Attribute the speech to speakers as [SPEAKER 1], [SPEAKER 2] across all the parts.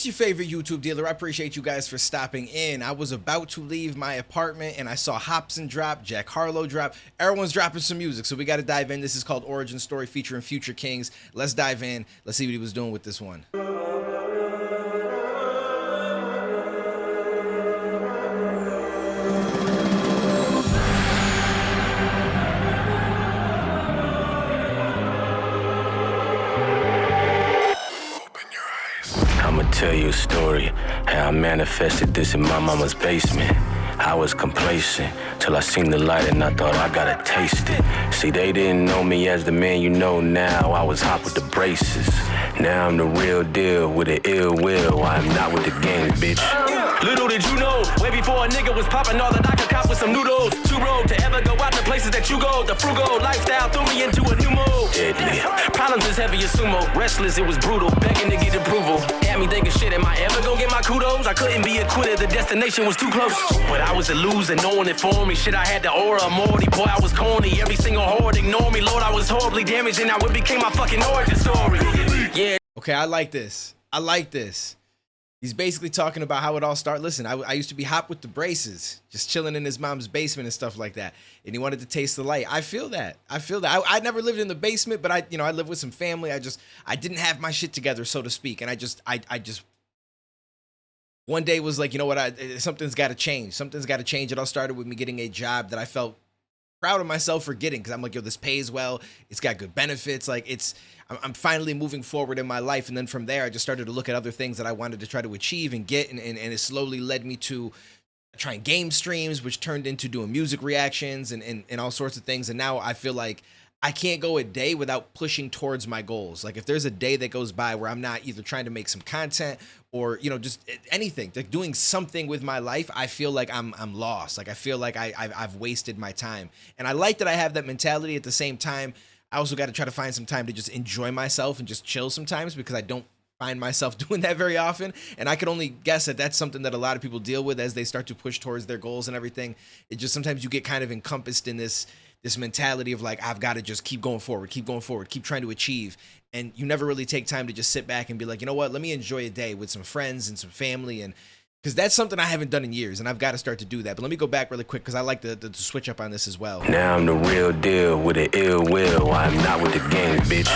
[SPEAKER 1] It's your favorite YouTube dealer. I appreciate you guys for stopping in. I was about to leave my apartment and I saw Hopsin drop, Jack Harlow drop. Everyone's dropping some music, so we got to dive in. This is called Origin Story featuring Future Kingz. Let's dive in. Let's see what he was doing with this one.
[SPEAKER 2] I'ma tell you a story, how I manifested this in my mama's basement. I was complacent, till I seen the light and I thought I gotta taste it. See, they didn't know me as the man you know now. I was hot with the braces. Now I'm the real deal with an ill will. I'm not with the gang, bitch. Little did you know, way before a nigga was popping, all that I could cop with some noodles. Too broke to ever go out to places that you go. The frugal lifestyle threw me into a new mode. Deadly. Problems as heavy as sumo. Restless, it was brutal. Begging to get approval. Had me thinking, shit, am I ever gonna get my kudos? I couldn't be a quitter, the destination was too close. But I was a loser, no one informed me. Shit, I had the aura of Morty. Boy, I was corny. Every single horde ignored me. Lord, I was horribly damaged, and now it became my fucking origin story. Yeah.
[SPEAKER 1] Okay, I like this. I like this. He's basically talking about how it all started. Listen, I used to be hot with the braces, just chilling in his mom's basement and stuff like that. And he wanted to taste the light. I feel that. I feel that. I never lived in the basement, but I lived with some family. I didn't have my shit together, so to speak. And I just one day was like, you know what? Something's got to change. Something's got to change. It all started with me getting a job that I felt proud of myself for getting, because I'm like, yo, this pays well. It's got good benefits. Like I'm finally moving forward in my life. And then from there, I just started to look at other things that I wanted to try to achieve and get. And it slowly led me to trying game streams, which turned into doing music reactions and all sorts of things. And now I feel like I can't go a day without pushing towards my goals. Like if there's a day that goes by where I'm not either trying to make some content or, just anything, like doing something with my life, I feel like I'm lost. Like I feel like I've wasted my time. And I like that I have that mentality. At the same time, I also got to try to find some time to just enjoy myself and just chill sometimes, because I don't find myself doing that very often. And I could only guess that that's something that a lot of people deal with as they start to push towards their goals and everything. It just, sometimes you get kind of encompassed in this mentality of like, I've got to just keep going forward, keep trying to achieve. And you never really take time to just sit back and be like, you know what, let me enjoy a day with some friends and some family. And because that's something I haven't done in years, and I've got to start to do that. But let me go back really quick, because I like to switch up on this as well.
[SPEAKER 2] Now I'm the real deal with an ill will. I'm not with the gang, bitch.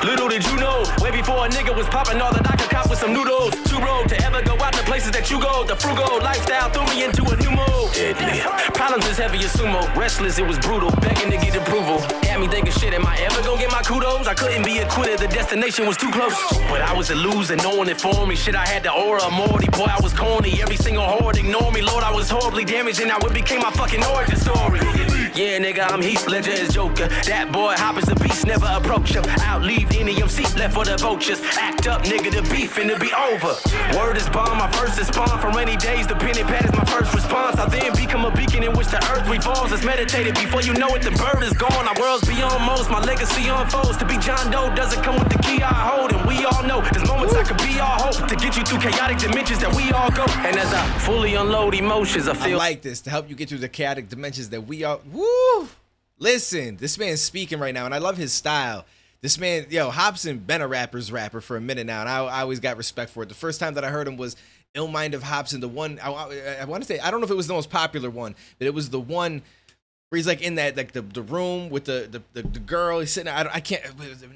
[SPEAKER 2] Little did you know, way before a nigga was popping, all that I could cop with some noodles. Too broke to ever go out to places that you go. The frugal lifestyle threw me into a new mode. Deadly. Problems as heavy as sumo. Restless, it was brutal. Begging to get approval. Had me thinking, shit, am I ever gonna get my kudos? I couldn't be a quitter, the destination was too close. But I was a loser, no one informed me. Shit, I had the aura of Morty. Boy, I was corny. Every single horde ignored me. Lord, I was horribly damaged, and now it became my fucking origin story. Yeah, nigga, I'm Heath Ledger as Joker. That boy Hop is a beast, never approach him. Out leave any MC left for the vultures. Act up, nigga, the beef finna be over. Word is bomb, my first is spawn. For rainy days, the pen and pad is my first response. I then become a beacon in which the earth revolves. It's meditated before you know it, the bird is gone. Our world's beyond most, my legacy unfolds. To be John Doe doesn't come with the key I hold. And we all know there's moments I could be our hope to get you through chaotic dimensions that we all go. And as I fully unload emotions, I feel
[SPEAKER 1] I like this to help you get through the chaotic dimensions that we all. Woo! Listen, this man's speaking right now, and I love his style. This man, Hopsin been a rapper's rapper for a minute now, and I always got respect for it. The first time that I heard him was Ill Mind of Hopsin, the one I want to say, I don't know if it was the most popular one, but it was the one where he's like in that, like the room with the girl. He's sitting. I can't.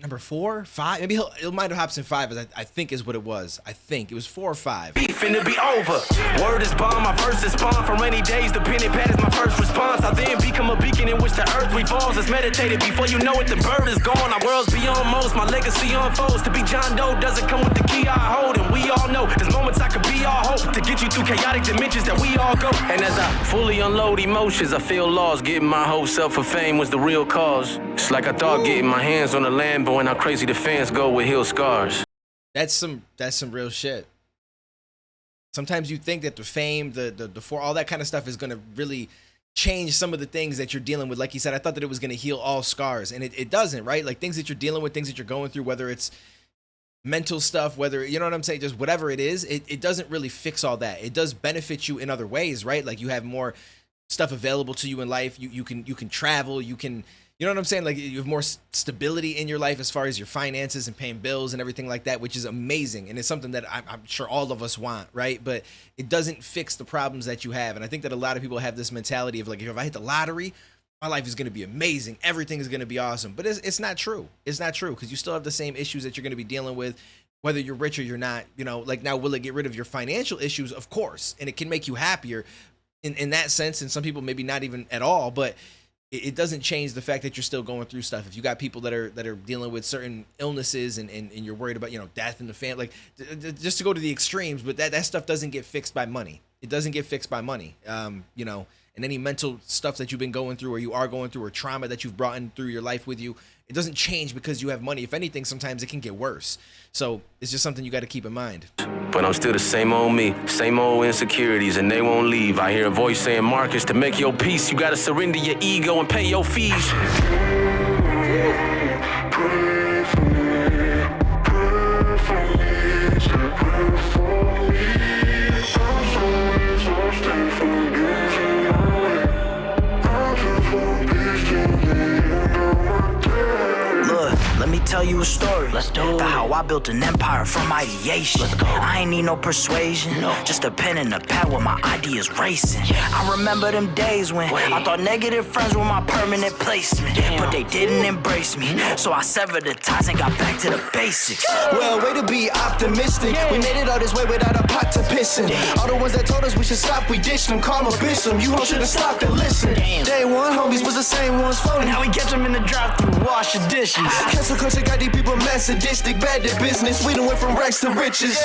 [SPEAKER 1] Number 4, 5. Maybe Ill Mind of Hopsin 5 is I think is what it was. I think it was 4 or 5.
[SPEAKER 2] Beef finna be over. Word is bomb, my first is spawn. For rainy days, the pen and pad is my first response. I then become a beacon in which the earth revolves. It's meditated before you know it, the bird is gone. Our world's beyond most, my legacy unfolds. To be John Doe doesn't come with the key I hold. And we all know there's moments I could be our hope to get you through chaotic dimensions that we all go. And as I fully unload emotions, I feel lost. Getting my whole self for fame was the real cause. It's like I thought getting my hands on a Lambo and how crazy the fans go with heel scars.
[SPEAKER 1] That's some real shit. Sometimes you think that the fame, the for all that kind of stuff is gonna really change some of the things that you're dealing with. Like you said, I thought that it was gonna heal all scars, and it doesn't, right? Like things that you're dealing with, things that you're going through, whether it's mental stuff, whether, you know what I'm saying, just whatever it is, it doesn't really fix all that. It does benefit you in other ways, right? Like you have more stuff available to you in life. You can travel, you can you know what I'm saying? Like you have more stability in your life as far as your finances and paying bills and everything like that, which is amazing. And it's something that I'm sure all of us want, right? But it doesn't fix the problems that you have. And I think that a lot of people have this mentality of like, if I hit the lottery, my life is going to be amazing. Everything is going to be awesome. But it's not true. It's not true, because you still have the same issues that you're going to be dealing with, whether you're rich or you're not. You know, like now, will it get rid of your financial issues? Of course. And it can make you happier in that sense. And some people maybe not even at all. But it doesn't change the fact that you're still going through stuff. If you got people that are dealing with certain illnesses and you're worried about, you know, death in the family, like just to go to the extremes, but that stuff doesn't get fixed by money. It doesn't get fixed by money. You know, and any mental stuff that you've been going through or you are going through, or trauma that you've brought in through your life with you, it doesn't change because you have money. If anything, sometimes it can get worse. So it's just something you got to keep in mind.
[SPEAKER 2] But I'm still the same old me, same old insecurities, and they won't leave. I hear a voice saying, Marcus, to make your peace, you gotta surrender your ego and pay your fees.
[SPEAKER 3] Let me tell you a story about how I built an empire from ideation. I ain't need no persuasion, just a pen and a pad with my ideas racing. I remember them days when I thought negative friends were my permanent placement, but they didn't embrace me, so I severed the ties and got back to the basics.
[SPEAKER 4] Well, way to be optimistic. We made it all this way without a pot to piss in. All the ones that told us we should stop, we ditched them. Karma bitch them. You hoes should've stopped and listened. Day one homies was the same ones phony.
[SPEAKER 3] Now we catch them in the drive-thru, wash your dishes.
[SPEAKER 4] Cancel culture got these people mad sadistic, bad to business. We done went from rags to riches.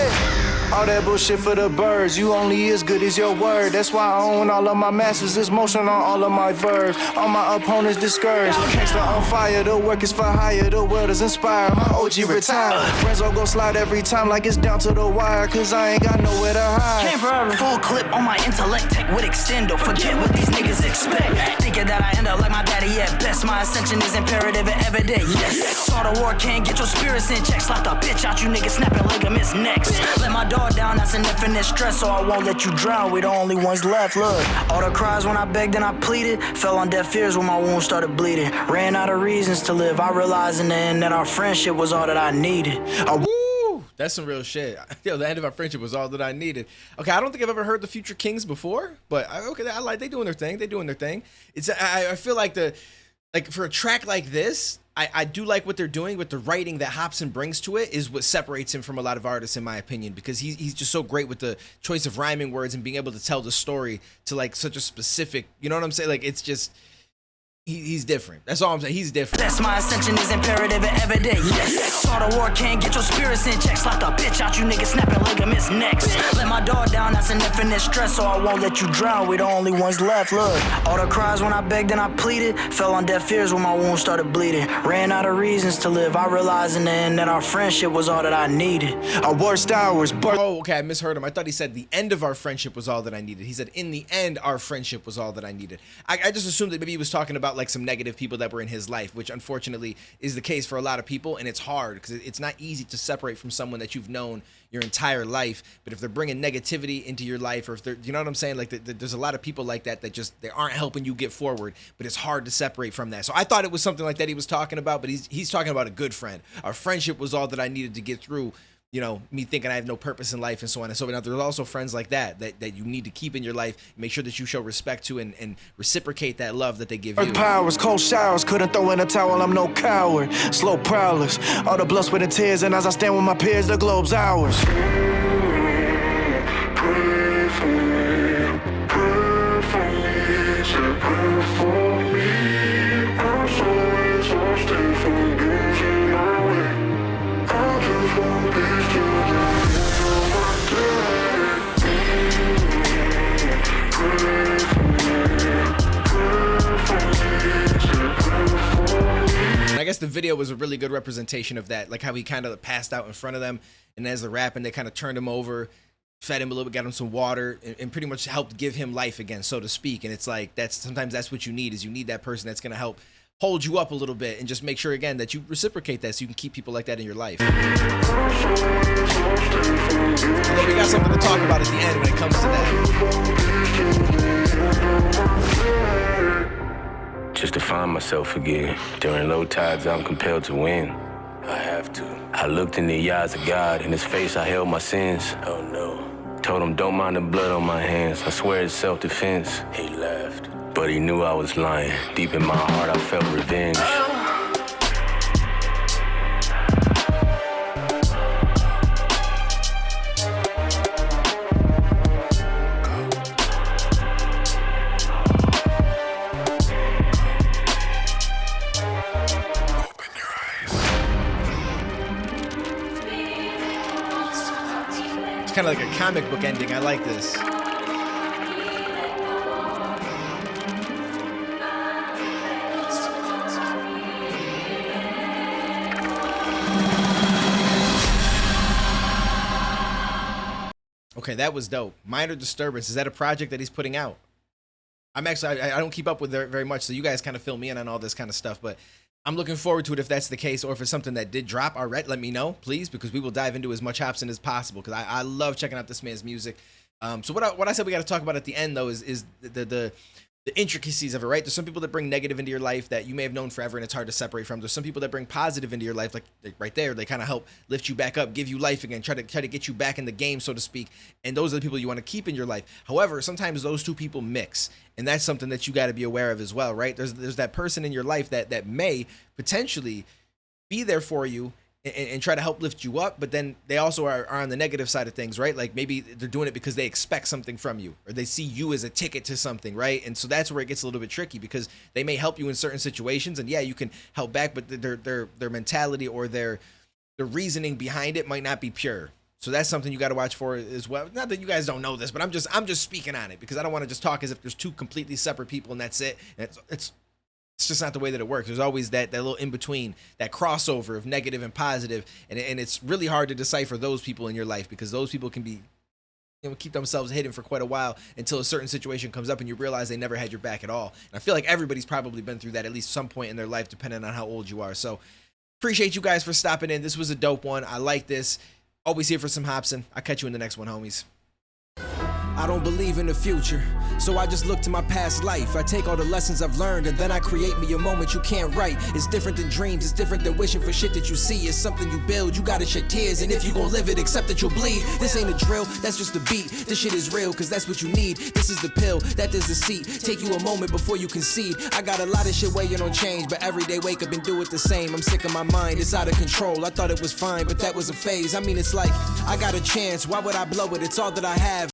[SPEAKER 4] All that bullshit for the birds. You only as good as your word. That's why I own all of my masters. It's motion on all of my verbs. All my opponents discouraged. Gangsta on fire. The work is for hire. The world is inspired. My OG retired. Renzo gon' slide every time like it's down to the wire. Cause I ain't got nowhere to hide.
[SPEAKER 3] Full clip on my intellect, tech with extendo. Forget what these niggas expect. Thinking that I end up like my daddy at best. My ascension is imperative and evident. Yes. Start a war, can't get your spirits in check. Slap the bitch out, you niggas snapping ligaments next. Let my dog down, that's an infinite stress, so I won't let you drown. We the only ones left. Look, all the cries when I begged and I pleaded fell on deaf ears when my wounds started bleeding. Ran out of reasons to live. I realized in the end that our friendship was all that I needed.
[SPEAKER 1] Woo! That's some real shit. Yo, the end of our friendship was all that I needed. Okay, I don't think I've ever heard the Future Kingz before, but okay, I like they doing their thing. They doing their thing. It's I feel like for a track like this, I do like what they're doing with the writing that Hopsin brings to it is what separates him from a lot of artists, in my opinion, because he's just so great with the choice of rhyming words and being able to tell the story to like such a specific, you know what I'm saying? Like it's just, he's different. That's all I'm saying. He's different.
[SPEAKER 3] That's my ascension is imperative and evident. Yes. Start a war, can't get your spirits in check. Slap the bitch out, you niggas snapping ligaments next. Let my dog down, that's an infinite stress, so I won't let you drown. We the only ones left. Look, all the cries when I begged and I pleaded fell on deaf ears when my wounds started bleeding. Ran out of reasons to live. I realized in the end that our friendship was all that I needed.
[SPEAKER 4] Our worst hours.
[SPEAKER 1] Oh, okay, I misheard him. I thought he said the end of our friendship was all that I needed. He said in the end, our friendship was all that I needed. I just assumed that maybe he was talking about like some negative people that were in his life, which unfortunately is the case for a lot of people, and it's hard because it's not easy to separate from someone that you've known your entire life. But if they're bringing negativity into your life, or if they're, you know what I'm saying, like there's a lot of people like that just they aren't helping you get forward, but it's hard to separate from that. So I thought it was something like that he was talking about, but he's talking about a good friend. Our friendship was all that I needed to get through, you know, me thinking I have no purpose in life and so on and so forth. Now, there's also friends like that you need to keep in your life. Make sure that you show respect to and reciprocate that love that they give you.
[SPEAKER 4] Earth powers, cold showers, couldn't throw in a towel, I'm no coward. Slow prowlers, all the blood, sweat, and tears, and as I stand with my peers, the globe's ours. Pray for me, pray for me. I'm so exhausted from losing my way. I just want peace to
[SPEAKER 1] I guess the video was a really good representation of that, like how he kind of passed out in front of them, and as they're rapping, they kind of turned him over, fed him a little bit, got him some water, and pretty much helped give him life again, so to speak. And it's like sometimes that's what you need, is you need that person that's gonna help hold you up a little bit and just make sure again that you reciprocate that, so you can keep people like that in your life. And then we got something to talk about at the end when it comes to that.
[SPEAKER 2] just to find myself again. During low tides, I'm compelled to win. I have to. I looked in the eyes of God, in his face I held my sins. Oh no. Told him don't mind the blood on my hands, I swear it's self-defense. He laughed, but he knew I was lying. Deep in my heart I felt revenge.
[SPEAKER 1] It's kind of like a comic book ending. I like this. Okay, that was dope. Minor Disturbance. Is that a project that he's putting out? I'm actually, I don't keep up with it very much, so you guys kind of fill me in on all this kind of stuff, but I'm looking forward to it if that's the case, or if it's something that did drop already, let me know, please, because we will dive into as much Hopsin as possible, because I love checking out this man's music. So what I said we got to talk about at the end, though, is the intricacies of it, right? There's some people that bring negative into your life that you may have known forever and it's hard to separate from. There's some people that bring positive into your life, like right there. They kind of help lift you back up, give you life again, try to get you back in the game, so to speak. And those are the people you want to keep in your life. However, sometimes those two people mix, and that's something that you got to be aware of as well, right? There's that person in your life that may potentially be there for you and try to help lift you up, but then they also are on the negative side of things, right? Like maybe they're doing it because they expect something from you, or they see you as a ticket to something, right? And so that's where it gets a little bit tricky, because they may help you in certain situations, and yeah, you can help back, but their mentality or their reasoning behind it might not be pure. So that's something you got to watch for as well. Not that you guys don't know this, but I'm just speaking on it, because I don't want to just talk as if there's two completely separate people and that's it. And it's just not the way that it works. There's always that little in between, that crossover of negative and positive, and it's really hard to decipher those people in your life, because those people can be, keep themselves hidden for quite a while until a certain situation comes up and you realize they never had your back at all. And I feel like everybody's probably been through that at least some point in their life, depending on how old you are. So appreciate you guys for stopping in. This was a dope one. I like this. Always here for some Hopsin. I'll catch you in the next one, homies.
[SPEAKER 5] I don't believe in the future, so I just look to my past life. I take all the lessons I've learned and then I create me a moment you can't write. It's different than dreams, it's different than wishing for shit that you see. It's something you build, you gotta shed tears, and if you gon' live it, accept that you'll bleed. This ain't a drill, that's just a beat. This shit is real, cause that's what you need. This is the pill, that is the seat. Take you a moment before you concede. I got a lot of shit waiting on change, but every day wake up and do it the same. I'm sick of my mind, it's out of control. I thought it was fine, but that was a phase. I mean, it's like, I got a chance, why would I blow it? It's all that I have.